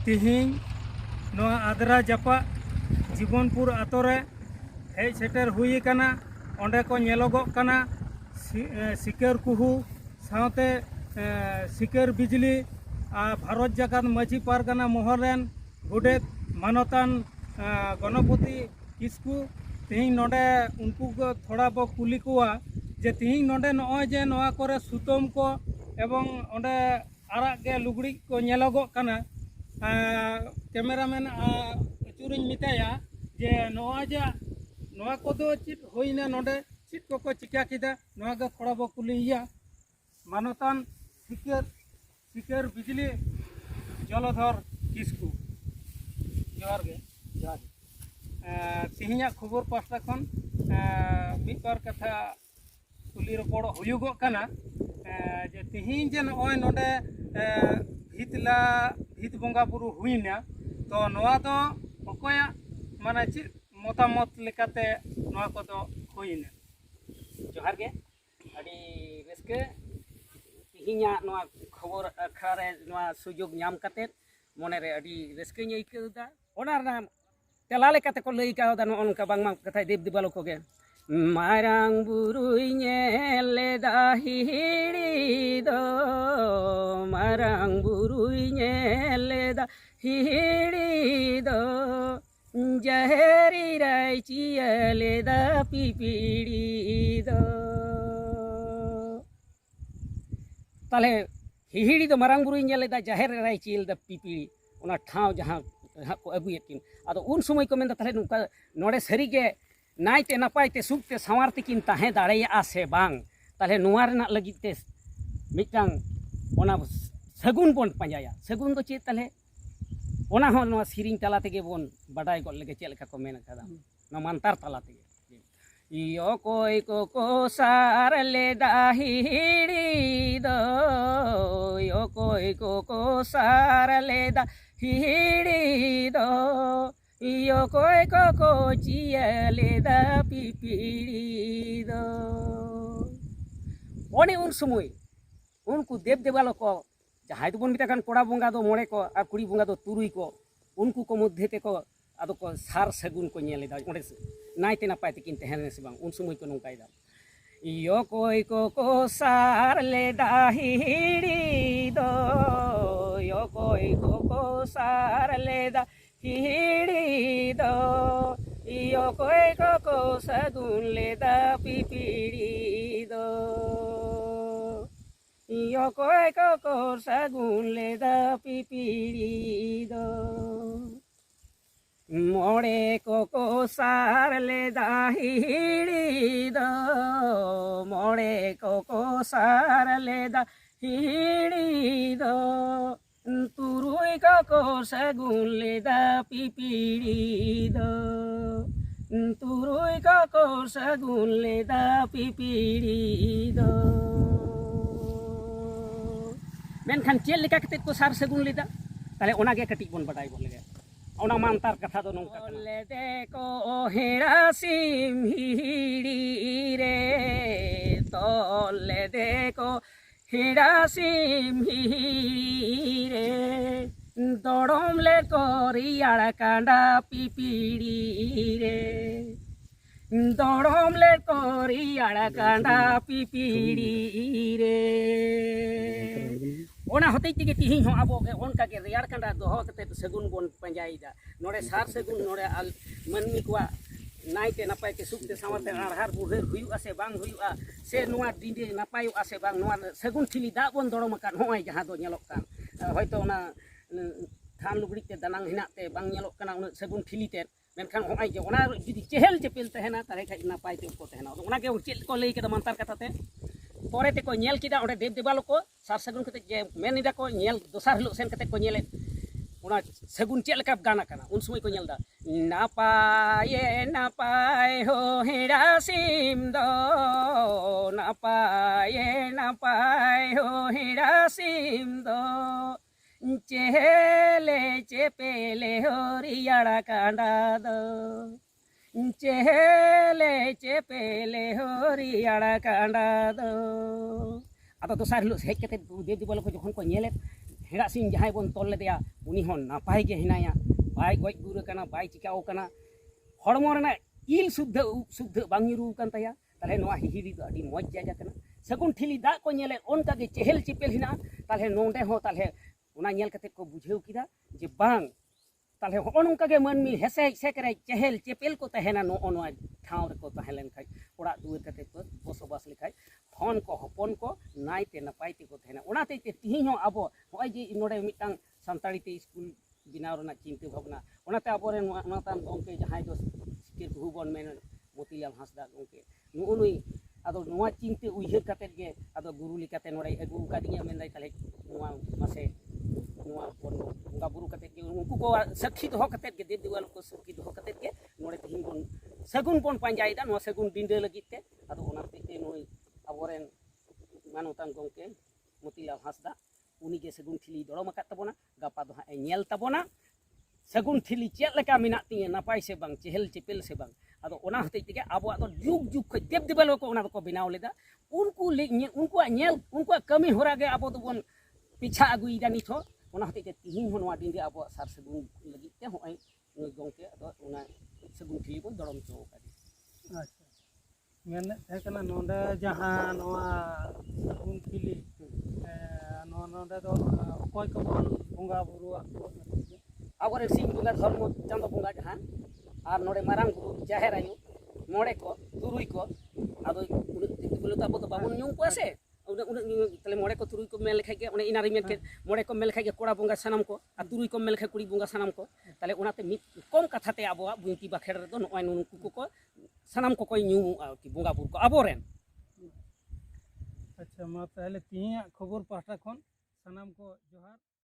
तिहिं नोआ Adra जापा Jeevanpur आतोरे hedge shutter हुई काना ओंडे को नेलोगोग काना सिकर कुहू साथे सिकर बिजली भारत जाकात माझी पारगाना मोहरेन गुडेत मानतान गणपति किस्कू तिहिं नोडे उनको को थोड़ा बो कुली कुआ जे तिहिं नोडे नॉय जे नोआ करे सुतम को एवं ओंडे आराग गे लुगड़ी को नेलोगोग काना कैमरामैन अचूरिन मिताया जे नोआ जा नोआ को दो चित होइना नोडे चित को चिका किदा नोआ गे थोड़ा बो कुलिया मानतान सिकर बिजली जलधर किस्कू जोहार गे जोहार तिहिं खबर पास्टा खन मिद बार कथा कुली रपड़ हुयुगो काना जे तिहिं जे नॉय नोडे भीत बंगा बुरु हुइना तो नोआ दो अकोया माने चित मतामत लेकाते नोआ को दो हुइना जोहार गे अडी रस्के तिहिंया नोआ खबर अखरारे नोआ सुजोग ᱧᱟᱢ ᱠᱟᱛᱮ ᱢᱚᱱᱮ ᱨᱮ ᱟᱹᱰᱤ ᱨᱟᱹᱥᱠᱟᱹᱧ ᱟᱹᱭᱠᱟᱹᱣᱫᱟ ᱚᱱᱟ ᱨᱮᱱᱟᱜ ᱛᱮᱞᱟ ᱞᱮᱠᱟᱛᱮ ᱠᱚ ᱞᱟᱹᱭ ᱠᱟᱣᱫᱟ ᱱᱚᱜᱼᱚ ᱱᱚᱝᱠᱟ ᱵᱟᱝᱢᱟ ᱠᱟᱛᱷᱟᱭ ᱫᱮᱵ ᱫᱮᱵᱟᱞᱳ ᱠᱚᱜᱮ ᱢᱟᱨᱟᱝ ᱵᱩᱨᱩᱭ ᱧᱮᱞ ᱞᱮᱫᱟ ᱦᱤᱦᱤᱲᱤ ᱫᱚ ᱢᱟᱨᱟᱝ ᱵᱩᱨᱩᱭ ᱧᱮᱞ ᱞᱮᱫᱟ ᱦᱤᱦᱤᱲᱤ ᱫᱚ ᱡᱟᱦᱮᱨᱤ ᱨᱟᱭ ᱪᱤᱭᱟᱹ ᱞᱮᱫᱟ ᱯᱤᱯᱤᱲᱤ ᱫᱚ ताले हिहिड़ी दो मारांग बुरुई नेल लेदा जाहेर राय चियल दा पिपिड़ी ओना ठाव जहां को अगुयेत किन आदो उन समय को मेन ताले नुका नोडे सरी गे नायते नापायते सुखते सावारते किन ताहे दाड़ेया से बांग ताले नुवा रेना लगिते मिटांग ओना सगुन बोन पांजाया सगुन दो चे ताले ओना हो नोवा सिरिंग ताला तेगे बोन बाडाय गो लगे चे लेका को मेन कादा नो मानतार ताला तेगे यो कोई को सार लेदा हिहिड़ी दो यो कोई को सार लेदा हिहिड़ी दो यो कोई को चिया लेदा पिपिड़ी दो ओने उन समय उनको देव देवालो को जहां तो बन मिताकान कोड़ा बंगा दो मोड़े को आ कुड़ी बंगा दो तुरुई को उनको को मध्य ते को आदो को सार सगुन को नेलेदा ओंडे नायते नापायते किन तहने से बांग उन समय को नोंकायदा यो कोई को सार लेदा हिहिड़ी दो यो कोई को सार लेदा हिहिड़ी दो यो कोई को सगुन लेदा पिपिड़ी दो यो कोई को सगुन लेदा पिपिड़ी दो मोड़े को सार लेदा हिहिड़ी दो मोड़े को सार लेदा हिहिड़ी दो तुरुई को सगुन लेदा पिपिड़ी दो तुरुई को सगुन लेदा पिपिड़ी दो मेनखान चेल लेका कते को सार सगुन लेदा ताले ओनागे कटिक बोन बडाय बोन लगे ओना मानतार कथा दो नोंका ले देखो हेड़ा सिम हिहिड़ी रे तोले देखो हेड़ा सिम हिहिड़ी रे दड़म ले कोरियाड़ कांडा पिपिड़ी रे दड़म ले कोरियाड़ कांडा पिपिड़ी रे ओना होते तेगे तिहिं हो आबो ओनका के रियाड़ कांडा दोहो कते सगुन बोन पंजाईदा नोडे सार सगुन नोडे आल मनमी कोआ नायते नापायते सुखते सामरते आहार बुहेर हुयुआ से बांग हुयुआ से नुआ दिंदे नापायुआ से बांग नुआ सगुन थिली दा बोन दड़म कान होय जहां दो नेलोक कान होयतो ओना थान लुगड़ी ते दानांग हिनाते बांग नेलोक काना उन सगुन थिली ते मेनखान होय जे ओना जुदी चेहल चेपेल तहेना तारे खाय नापायते को तहेना ओना के चेल को लई केदा मानतार कथाते परे ते को नेल किदा ओडे देव देवालो को सार सगुन कते जे मेनिदा को नेल दोसार हिलो सेन कते को नेले ओना सगुन चेल का गाना काना उन समय को नेलदा नापाय हो हेड़ा सिम दो नापाय हो हेड़ा सिम दो चेहले चेपेले हो रियाड़ा कांडा दो चेहले चेपेले हो रियाड़ा कांडा दो अब दोसार हिलो हेज कते देव देवालो को जखन को नेले ᱦᱮᱲᱟᱜ ᱥᱤᱢ ᱡᱟᱦᱟᱸᱭ ᱵᱚᱱ ᱛᱚᱞ ᱞᱮᱫᱮᱭᱟ ᱩᱱᱤ ᱦᱚᱸ ᱱᱟᱯᱟᱭ ᱜᱮ ᱦᱮᱱᱟᱭᱟ, ᱵᱟᱭ ᱜᱚᱡ ᱜᱩᱨ ᱟᱠᱟᱱᱟ, ᱵᱟᱭ ᱪᱤᱠᱟᱹᱣ ᱟᱠᱟᱱᱟ, ᱦᱚᱲᱢᱚ ᱨᱮᱱᱟᱜ ᱤᱞ ᱥᱩᱫᱽᱫᱷᱟᱹ ᱩᱵ ᱥᱩᱫᱽᱫᱷᱟᱹ ᱵᱟᱝ ᱧᱩᱨᱩ ᱟᱠᱟᱱ ᱛᱟᱭᱟ᱾ ᱛᱟᱦᱚᱞᱮ ᱱᱚᱣᱟ ᱦᱤᱦᱤᱲᱤ ᱫᱚ ᱟᱹᱰᱤ ᱢᱚᱡᱽ ᱡᱟᱭᱜᱟ ᱠᱟᱱᱟ᱾ ᱥᱟᱹᱜᱩᱱ ᱴᱷᱤᱞᱤ ᱫᱟᱜ ᱠᱚ ᱧᱮᱞᱮᱫ ᱚᱱᱠᱟᱜᱮ ᱪᱮᱦᱮᱞ ᱪᱮᱯᱮᱞ ᱦᱮᱱᱟᱜᱼᱟ᱾ ᱛᱟᱦᱚᱞᱮ ᱱᱚᱰᱮ ᱦᱚᱸ ᱛᱟᱦᱚᱞᱮ ᱚᱱᱟ ᱧᱮᱞ ᱠᱟᱛᱮᱫ ᱠᱚ ᱵᱩᱡᱷᱟᱹᱣ ᱠᱮᱫᱟ ᱡᱮ ᱵᱟᱝ ᱛᱟᱦᱚᱞᱮ ᱦᱚᱸᱜᱼᱚ ᱱᱚᱝᱠᱟ ᱜᱮ ᱢᱟᱹᱱᱢᱤ ᱦᱮᱸᱥᱮᱡ ᱥᱮᱠᱨᱮᱡ ᱪᱮᱦᱮᱞ ᱪᱮᱯᱮᱞ ᱠᱚ ᱛᱟᱦᱮᱱᱟ ᱱᱚᱜᱼᱚ ᱱᱚᱣᱟ ᱴᱷᱟᱶ ᱨᱮᱠᱚ ᱛᱟᱦᱮᱸ ᱞᱮᱱᱠᱷᱟᱡ, ᱚᱲᱟᱜ ᱫᱩᱣᱟᱹᱨ ᱠᱟᱛᱮᱫ ᱠᱚ ᱵᱚᱥᱚᱵᱟᱥ ᱞᱮᱠᱷᱟᱡ ᱦᱚᱱ ᱠᱚ ᱦᱚᱯᱚᱱ ko ᱱᱟᱭᱛᱮ ᱱᱟᱯᱟᱭ ᱛᱮᱠᱚ ᱛᱟᱦᱮᱱᱟ᱾ ᱚᱱᱟᱛᱮ ᱛᱤᱦᱤᱧ ᱦᱚᱸ ᱟᱵᱚ ᱱᱚᱜᱼᱚᱭ ᱡᱮ ᱱᱚᱰᱮ ᱢᱤᱫᱴᱟᱝ ᱥᱟᱱᱛᱟᱲᱤ ᱛᱮ ᱥᱠᱩᱞ ᱵᱮᱱᱟᱣ ᱨᱮᱱᱟᱜ ᱪᱤᱱᱛᱟᱹ ᱵᱷᱟᱵᱽᱱᱟ, ᱚᱱᱟᱛᱮ ᱟᱵᱚᱨᱮᱱ ᱚᱱᱟᱛᱟᱱ ᱜᱚᱢᱠᱮ ᱡᱟᱦᱟᱸᱭ ᱫᱚ ᱥᱤᱠᱟᱹᱨ ᱠᱩᱦᱩ ᱵᱚᱱ ᱢᱮᱱ ᱢᱚᱛᱤᱞᱟᱞ ᱦᱟᱸᱥᱫᱟ ᱜᱚᱢᱠᱮ, ᱱᱩᱜᱼᱩ ᱱᱩᱭ ᱟᱫᱚ ᱱᱚᱣᱟ ᱪᱤᱱᱛᱟᱹ ᱩᱭᱦᱟᱹᱨ ᱠᱟᱛᱮᱫ ᱜᱮ ᱟᱫᱚ ᱜᱩᱨᱩ ᱞᱮᱠᱟᱛᱮ ᱱᱚᱰᱮ ᱟᱹᱜᱩ ᱟᱠᱟᱫᱤᱧᱟ᱾ ᱢᱮᱱᱫᱟᱭ ᱛᱟᱦᱚᱞᱮ ᱱᱚᱣᱟ ᱢᱟᱥᱮ ᱱᱚᱣᱟ ᱵᱚᱱ ᱵᱚᱸᱜᱟ ᱵᱩᱨᱩ ᱠᱟᱛᱮᱫ ᱜᱮ ᱩᱱᱠᱩ ᱠᱚ ᱥᱟᱹᱠᱷᱤ ᱫᱚᱦᱚ ᱠᱟᱛᱮᱫ ᱜᱮ ᱫᱮᱵ ᱫᱮᱣᱟᱞ ᱠᱚ ᱥᱟᱹᱠᱷᱤ ᱫᱚᱦᱚ ᱠᱟᱛᱮᱫ ᱜᱮ ᱱᱚᱰᱮ ᱛᱤᱦᱤᱧ ᱵᱚᱱ ᱥᱟᱹᱜᱩᱱ ᱵᱚᱱ ᱯᱟᱸᱡᱟᱭᱮᱫᱟ, ᱱᱚᱣᱟ ᱥᱟᱹᱜᱩᱱ ᱰᱤᱸᱰᱟᱹ ᱞᱟᱹᱜᱤᱫ ᱛᱮ᱾ ᱟᱫᱚ ᱚᱱᱟ ᱦᱚᱛᱮᱡ ᱛᱮ ᱱᱩᱭ ᱟᱵᱚᱨᱮᱱ ᱢᱟᱱᱚᱛᱟᱱ ᱜᱚᱢᱠᱮ ᱢᱚᱛᱤᱞᱟᱞ ᱦᱟᱸᱥᱫᱟ ᱩᱱᱤᱜᱮ ᱥᱟᱹᱜᱩᱱ ᱴᱷᱤᱞᱤᱭ ᱫᱚᱲᱚᱢ ᱟᱠᱟᱫ ᱛᱟᱵᱚᱱᱟ᱾ ᱜᱟᱯᱟ ᱫᱚ ᱦᱟᱸᱜ ᱧᱮᱞ ᱛᱟᱵᱚᱱᱟ ᱥᱟᱹᱜᱩᱱ ᱴᱷᱤᱞᱤ ᱪᱮᱫ ᱞᱮᱠᱟ ᱢᱮᱱᱟᱜ ᱛᱤᱧᱟᱹ, ᱱᱟᱯᱟᱭ ᱥᱮ ᱵᱟᱝ, ᱪᱮᱦᱮᱞ ᱪᱮᱯᱮᱞ ᱥᱮ ᱵᱟᱝ᱾ ᱟᱫᱚ ᱚᱱᱟ ᱦᱚᱛᱮᱡ ᱛᱮᱜᱮ ᱟᱵᱚᱣᱟᱜ ᱫᱚ ᱡᱩᱜᱽ ᱡᱩᱜᱽ ᱠᱷᱚᱡ ᱫᱮᱵ ᱫᱮᱵᱟᱞᱳ ᱠᱚ ᱚᱱᱟ ᱫᱚᱠᱚ ᱵᱮᱱᱟᱣ ᱞᱮᱫᱟ᱾ ᱩᱱᱠᱩᱣᱟᱜ ᱧᱮᱞ ᱩᱱᱠᱩᱣᱟᱜ ᱠᱟᱹᱢᱤ ᱦᱚᱨᱟ ᱜᱮ ᱟᱵᱚ ᱫᱚᱵᱚᱱ ᱯᱤᱪᱷᱟ ᱟᱹᱜᱩᱭᱮᱫᱟ ᱱᱤᱛ ᱦᱚᱸ᱾ ᱚᱱᱟ ᱦᱚᱛᱮᱡ ᱛᱮ ᱛᱤᱦᱤᱧ ᱦᱚᱸ ᱱᱚᱣᱟ ᱰᱤᱸᱰᱟᱹ ᱟᱵᱚᱣᱟᱜ ᱥᱟᱨ ᱥᱟᱹᱜᱩᱱ ᱞᱟᱹᱜᱤᱫ ᱛᱮ ᱦᱚᱸᱜᱼᱚᱭ ᱱᱩᱭ ᱜᱚᱢᱠᱮ ᱟᱫᱚ ᱚᱱᱟ ᱥᱟᱹᱜᱩᱱ ᱴᱷᱤᱞᱤ ᱵᱚᱱ ᱫᱚᱲᱚᱢ ᱦᱚᱪᱚ ᱟᱠᱟᱫᱮᱭᱟ᱾ ᱟᱪᱪᱷᱟ, ᱢᱮᱱᱮᱫ ᱛᱟᱦᱮᱸ ᱠᱟᱱᱟ ᱱᱚᱰᱮ ᱡᱟᱦᱟᱸ ᱱᱚᱣᱟ ᱥᱟᱹᱜᱩᱱ ᱴᱷᱤᱞᱤ ᱱᱚᱣᱟ ᱱᱚᱰᱮ ᱫᱚ ᱚᱠᱚᱭ ᱠᱚᱵᱚᱱ ᱵᱚᱸᱜᱟ ᱵᱩᱨᱩᱣᱟᱜ ᱠᱚ? ᱟᱵᱚᱨᱮᱱ ᱥᱤᱧ ᱵᱚᱸᱜᱟ ᱫᱷᱚᱨᱢᱚ ᱪᱟᱸᱫᱳ ᱵᱚᱸᱜᱟ ᱡᱟᱦᱟᱸ, ᱟᱨ ᱱᱚᱰᱮ ᱢᱟᱨᱟᱝ ᱵᱩᱨᱩ ᱡᱟᱦᱮᱨ ᱟᱭᱳ ᱢᱚᱬᱮ ko ᱛᱩᱨᱩᱭ ko, ᱟᱫᱚ ᱩᱱᱟᱹᱜ ᱫᱤᱠᱩ ᱫᱚ ᱟᱵᱚ ᱫᱚ ᱵᱟᱵᱚᱱ ᱧᱩᱢ ᱠᱚᱣᱟ ᱥᱮ, ᱩᱱᱟᱹᱜ ᱛᱟᱦᱚᱞᱮ ᱢᱚᱬᱮ ko ᱛᱩᱨᱩᱭ ko ᱢᱮᱱ ᱞᱮᱠᱷᱟᱡ ᱜᱮ ᱚᱱᱮ ᱤᱱᱟᱨᱤᱧ ᱢᱮᱱ ᱠᱮᱫ ᱢᱚᱬᱮ ko ᱢᱮᱱ ᱞᱮᱠᱷᱟᱡ ᱜᱮ ᱠᱚᱲᱟ ᱵᱚᱸᱜᱟ ᱥᱟᱱᱟᱢ ko, ᱟᱨ ᱛᱩᱨᱩᱭ ko ᱢᱮᱱ ᱞᱮᱠᱷᱟᱡ ᱠᱩᱲᱤ ᱵᱚᱸᱜᱟ ᱥᱟᱱᱟᱢ ko᱾ ᱛᱟᱦᱚᱞᱮ ᱚᱱᱟᱛᱮ ᱢᱤᱫ ᱠᱚᱢ ᱠᱟᱛᱷᱟ ᱛᱮ ᱟᱵᱚᱣᱟᱜ ᱵᱤᱱᱛᱤ ᱵᱟᱠᱷᱮᱲ ᱨᱮᱫᱚ ᱱᱚᱜᱼᱚᱭ ᱱᱩᱠᱩ ᱠᱚᱠᱚ ᱥᱟᱱᱟᱢ ᱠᱚᱠᱚ ᱧᱩᱢᱩᱜᱼᱟ ᱟᱨᱠᱤ ᱵᱚᱸᱜᱟ ᱵᱩᱨᱩ ᱠᱚ ᱟᱵᱚᱨᱮᱱ᱾ ᱟᱪᱪᱷᱟ, ᱢᱟ ᱛᱟᱦᱚᱞᱮ ᱛᱤᱦᱤᱧᱟᱜ ᱠᱷᱚᱵᱚᱨ ᱯᱟᱦᱴᱟ ᱠᱷᱚᱱ ᱥᱟᱱᱟᱢ ᱠᱚ ᱡᱚᱦᱟᱨ᱾